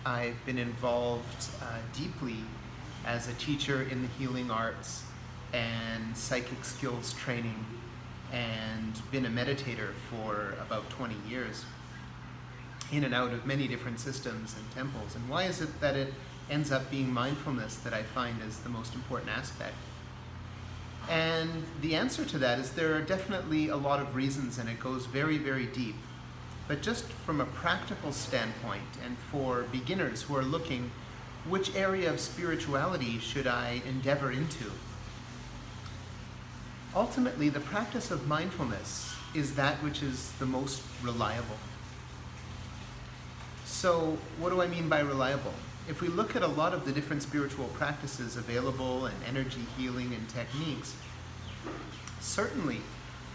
I've been involved deeply as a teacher in the healing arts and psychic skills training, and been a meditator for about 20 years, in and out of many different systems and temples. And why is it that it ends up being mindfulness that I find is the most important aspect? And the answer to that is there are definitely a lot of reasons, and it goes very, very deep. But just from a practical standpoint, and for beginners who are looking, which area of spirituality should I endeavor into? Ultimately, the practice of mindfulness is that which is the most reliable. So what do I mean by reliable? If we look at a lot of the different spiritual practices available and energy healing and techniques, certainly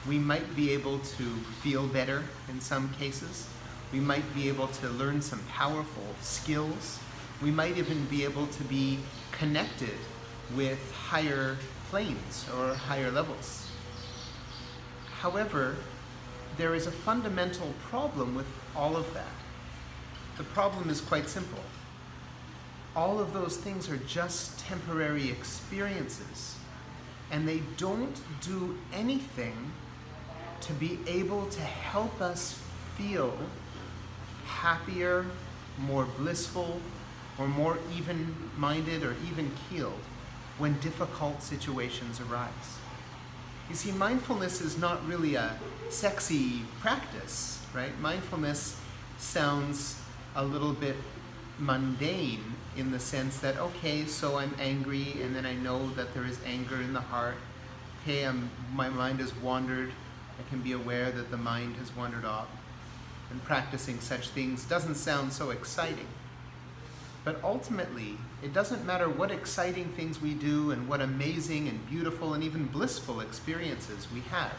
we might be able to feel better in some cases. We might be able to learn some powerful skills. We might even be able to be connected with higher planes or higher levels. However, there is a fundamental problem with all of that. The problem is quite simple. All of those things are just temporary experiences, and they don't do anything to be able to help us feel happier, more blissful, or more even-minded or even-keeled when difficult situations arise. You see, mindfulness is not really a sexy practice, right? Mindfulness sounds a little bit mundane in the sense that, okay, so I'm angry, and then I know that there is anger in the heart. Okay, my mind has wandered. I can be aware that the mind has wandered off. And practicing such things doesn't sound so exciting. But ultimately, it doesn't matter what exciting things we do and what amazing and beautiful and even blissful experiences we have.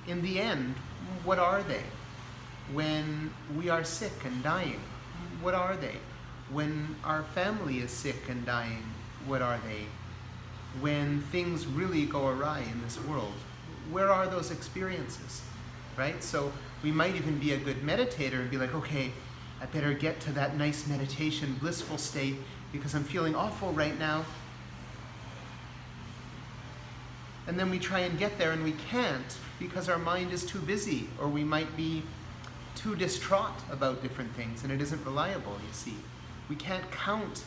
In the end, what are they? When we are sick and dying, what are they? When our family is sick and dying, what are they? When things really go awry in this world, where are those experiences, right? So we might even be a good meditator and be like, okay, I better get to that nice meditation, blissful state because I'm feeling awful right now. And then we try and get there and we can't because our mind is too busy, or we might be too distraught about different things, and it isn't reliable, you see. We can't count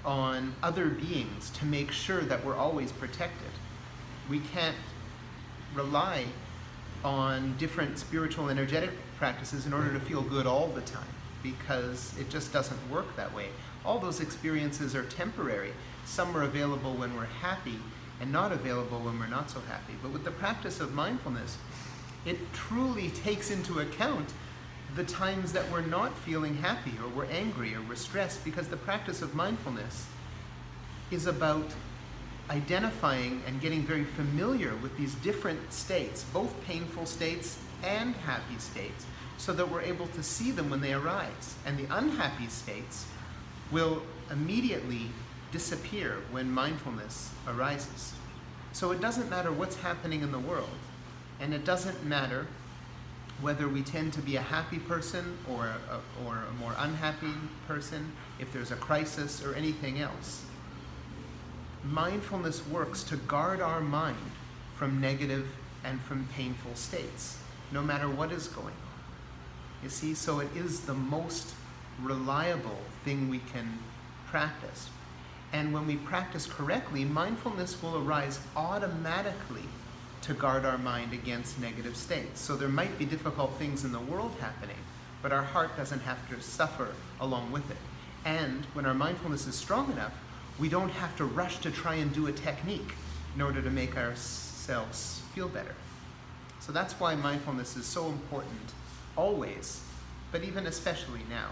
on other beings to make sure that we're always protected. We can't rely on different spiritual energetic practices in order to feel good all the time, because it just doesn't work that way. All those experiences are temporary. Some are available when we're happy and not available when we're not so happy. But with the practice of mindfulness, it truly takes into account the times that we're not feeling happy, or we're angry, or we're stressed, because the practice of mindfulness is about identifying and getting very familiar with these different states, both painful states and happy states, so that we're able to see them when they arise. And the unhappy states will immediately disappear when mindfulness arises. So it doesn't matter what's happening in the world, and it doesn't matter whether we tend to be a happy person or a more unhappy person, if there's a crisis or anything else. Mindfulness works to guard our mind from negative and from painful states, no matter what is going on. You see, so it is the most reliable thing we can practice. And when we practice correctly, mindfulness will arise automatically to guard our mind against negative states. So there might be difficult things in the world happening, but our heart doesn't have to suffer along with it. And when our mindfulness is strong enough, we don't have to rush to try and do a technique in order to make ourselves feel better. So that's why mindfulness is so important always, but even especially now.